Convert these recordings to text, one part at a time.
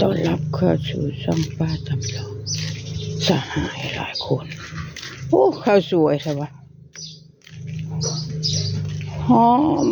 ต้อนรับเข้าสู่ช่องป้าจำลองสหายหลายคนโอ้ข้าวสวยใช่ปะหอม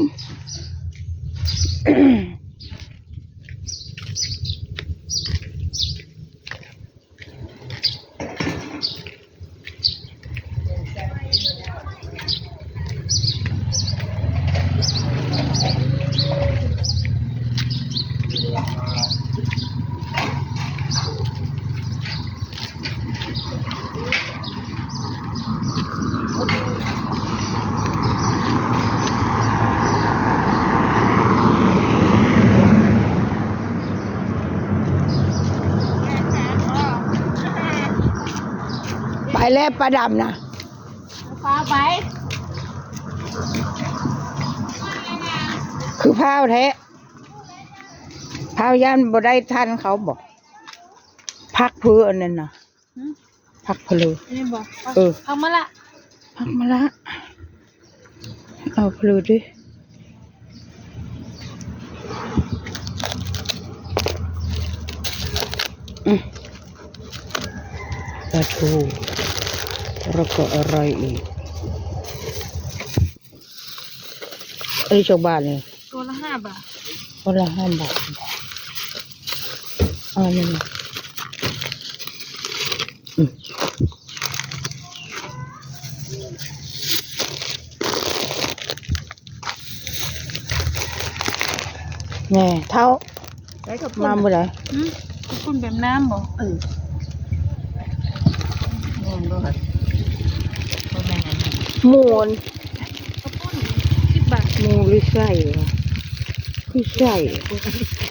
ไปแล้วปลาดำนะพาไปคือพาวแท้พาวยันบ่ได้ทันเขาบอกพักเพื่ออันนั้นนะพักเพลือนี่บอกพักมาละพักมาละเอาเพลือดิปลาทูแล้วก็อะไรอีกไอ้ชาวบ้านเนี่ยตัวละ5 บาทตัวละ5 บาทนี่แน่เท่ามาเมื่อไหร่คุณแบบน้ำบอกมูน10 บาทมูหรือไส้คือไส้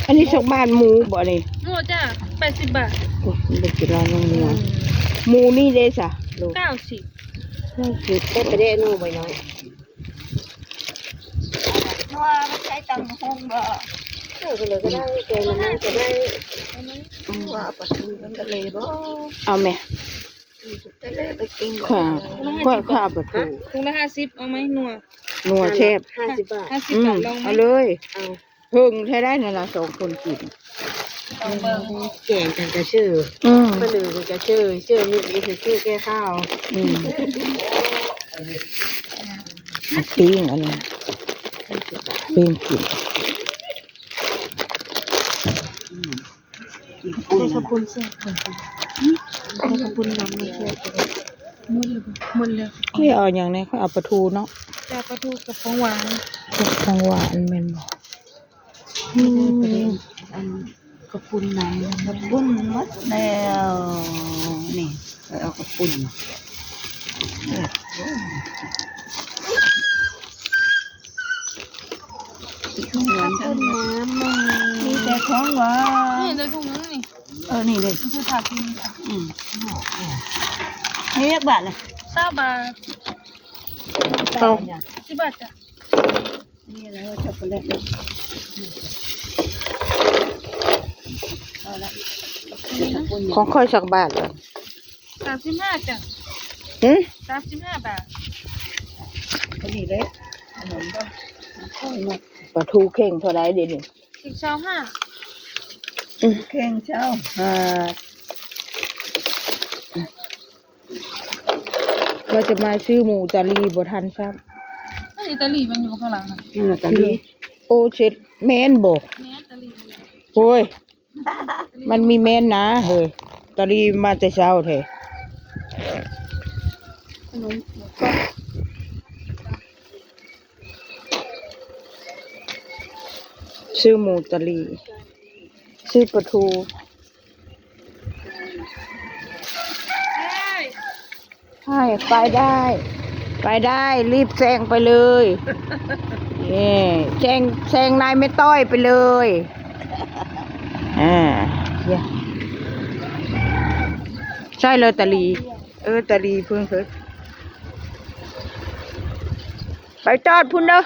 อันนี้ชาวบ้านมูบ่นี่หมูจ้ะ80 บาทโอ้ยมันเป็นร้านน้องนัวมูนี่เด้จ้ะ90ก็ไปได้นู่นไปน้อยว่าไม่ใช้ตังค์ห้องบ่ก็เลยก็ได้เจอมันก็ได้ว่าปลาทูมันทะเลบ่เอาไหมข้าปลาทูถุงละ50เอาไหมนัวเชฟ50 บาท50 บาทลองเอาเลยเพิ่งใช้ได้ในละ2 คนกินแกงกันกระชื่อก็ลือกันกระชื่อนี่คือชื่อแก้ข้าวปิ้งอันนี้ปิ้งกินได้ขอบคุณเสียได้ขอบคุณน้ำไม่เสียหมดเลยเขาเอาอย่างนี้เขาเอาปลาทูเนาะจะปลาทูกับของหวานแม่นบ่ขอบคุณน้ำขอบคุณหมดแล้วนี่เอาขอบคุณของหวานต้นน้ำมีแต่ของหวานนี่เลยถุงนึงนี่นี่เลยคือผักกินให้เรียกบาทเลย20 บาท10 บาทจ้ะนี่แล้วช็อกโกแลตของค่อยสักบาทเลย35จ้ะ35 บาทนี่เลยปลาทูเข่งเท่าไรเดี๋ยวนี้เข่งเช้าว่าจะมาซื้อหมูตาลีบ่ทันซ้ำอิตาลีมันอยู่ข้างหลังนะตาลีโอเช็ดแมนบ่โอ้ยมันมีแมนนะเฮ้ยตาลีมาแต่เช้าเถอะซื้อหมูตาลีซื้อปลาทูใช่ไปได้รีบแซงไปเลยนี่แซงนายไม่ต้อยไปเลยใช่เลยตาลีตาลีเพิ่งไปจอดพุ่นเด้อ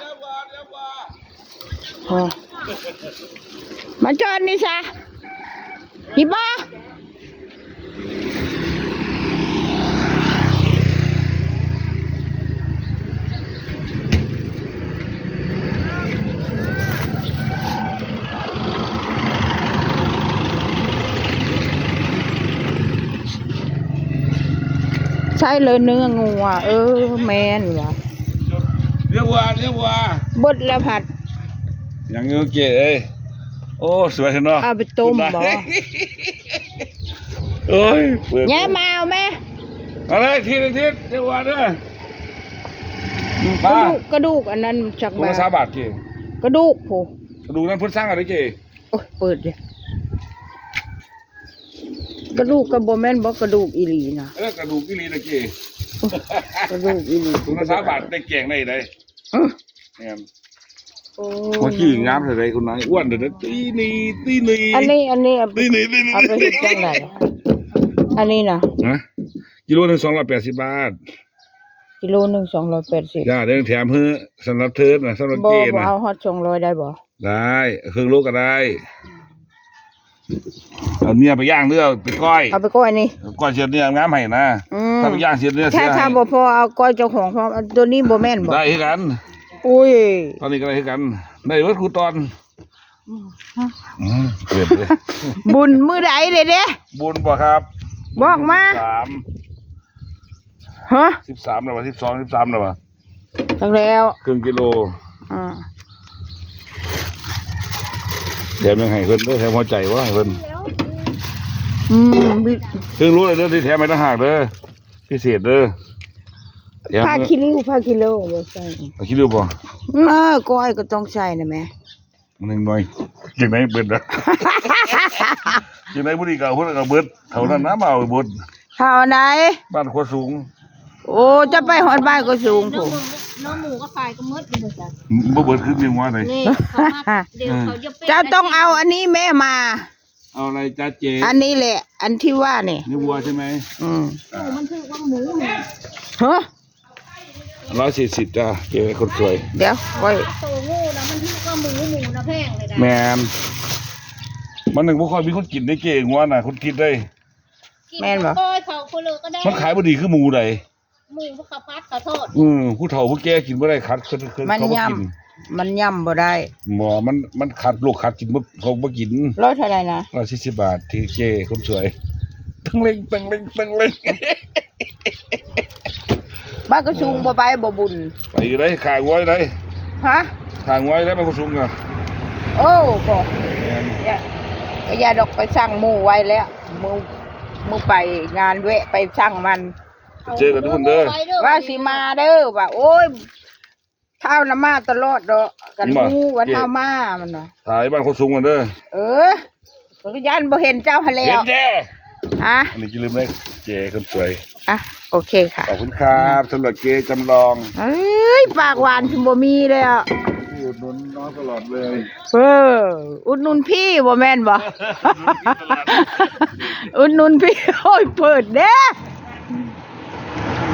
มาจอดนี่ซะฮิบ้า ใช่เลยเนื้องัวแม่นว่ะ เรียกว่า บดละผัด อย่างเงี้ยเก๋เอ้ยโอ้สวยเนาะ เอาไปต้มบ่ โอ้ยเปิด แย่มาเอาแม่ เอาเลยทีเรียกว่าเด้อก ระดูกอันนั้นจาก ตัวละ3 บาทเก๋ กระดูกโผ กระดูกนั้นเพิ่นสร้างอะไรเก๋ โอ้ยเปิดดิกระดูกกระบ่แม่นบ่กระดูกอีหลีนะ กระดูกอีหลีนะเก๋ กระดูกอีหลี ตัวละ3 บาทได้แกงได้เลย อื้อ เนี่ย โอ้ เมื่อกี้งามเลยคุณนายอ้วนเด้อตีนี อันนี้ ตีนี เอาไปเฮ็ดจังไดอันนี้นะ ฮะกิโลนึง280 บาท กิโลหนึง280 ย่าเด้งแถมเฮ้อสำหรับเธอนะสำหรับ บ่ เก๋ บ่ นะ เอาฮอด200ได้บ่ ได้ครึ่งโลก็ได้เอาเนี่ยไปย่างเรือไปก้อย เอาไปก้อยนี่ ก้อยเสียเนื้องามให้นะ อืม ถ้าไปย่างเสียเนื้อเสี ถ้าย ให้ บ่พอเอาก้อยเจ้าของพร้อมตัวนี้บ่แม่นบ่ ได้ให้กัน อุ้ย ตอนนี้ก็ได้ให้กันได้เบิดครูตอนเกิดเลย บุญมื้อใดเด้เด้ บุญบ่ครับ บอกมา ฮะ 13แล้วว่ะ12 13แล้วว่ะ ตั้งแล้ว ครึ่งกิโล อ่า เดี๋ยวยังให้เพิ่นเด้อแถมหัวใจว่าให้เพิ่น อืม ครึ่งรู้เลยเด้อที่แถมไม่ต่างหากเด้อพิเศษเด้อแถม ผ้าคิริ้วบ่ใส่ เอาคิดดูบ่ ก้อยก็ต้องใส่นะแม่ หนึ่งหน่อยจังไหนเบิดนะ จังไหนบ่ดีก็เอาเพิ่นก็เบิดเท่านั้นนะมาเอาไปเบิด เท่าไหน บ้านโคตรสูง โอ้จะไปฮอดบ้านก็สูงโผ น้องหมูก็ขายก็มืดอยู่จ้ะ บ่เบิดคือมีหัวเลย นี่เขามาเดี๋ยวเขาจะเป็น เจ้าต้องเอาอันนี้แม่มา เอาอะไรจ้าเจ อันนี้แหละ อันที่ว่านี่ นี่วัวใช่ไหม อืม มันคือว่าหมู ฮะ 140จ้าเจคนสวย เดี๋ยวก้อย โตงูนะมันคือว่าหมูนะแพงเลยนะ แมนมันหนึ่งบ่ค่อยมีคนกินได้เก่งว่าน่ะคนกินได้ ก้อยเขาคนเลยก็ได้ มันขายบ่ดีคือหมูใด หมูพวกข้าวผัดข้าวโทษ ผู้เฒ่าผู้แก่กินบ่ได้คัดเขาบ่กิน มันย่ำบ่ได้ หมอมันคัดโรคคัดกินบ่เขาบ่กิน ร้อยเท่าไหร่นะ 140 บาทที่เจคนสวยปังเล็ง บ้านก็สูงบ่ไปบ่บุญ ไปได้ขายไว้ได้ ฮะ ขายไว้ได้มันก็สูงอ่ะ โอ้บ่ แม่น อย่าดอกไปสั่งหมู่ไว้แล้วหมู่ไปงานแวะไปสั่งมัน เจอกันทุกคนเด้อ ว่าสิมาเด้อว่าโอ้ยเท่านะมาตลอดดอกกันฮู้ว่าเท่ามามันน่ะ ถ่ายบ้านคนสูงกันเด้อ มันก็ยันบ่เห็นเจ้าหาแล้ เห็น ว แจ้ อ่ะ อันนี้อย่าลืมนะเจคนสวย อ่ะโอเคค่ะ ขอบคุณครับสำหรับเจจำลอง เอ้ยปากหวานชิมบ่มีเลยอ่ะ ที่อุดหนุนน้องตลอดเลย อุดหนุนพี่บ่แม่นบ่ อุดหนุนพี่ โอ้ยเปิดเด้อ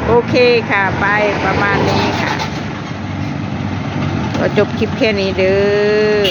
โอเคค่ะไปประมาณนี้ค่ะก็จบคลิปแค่นี้เด้อ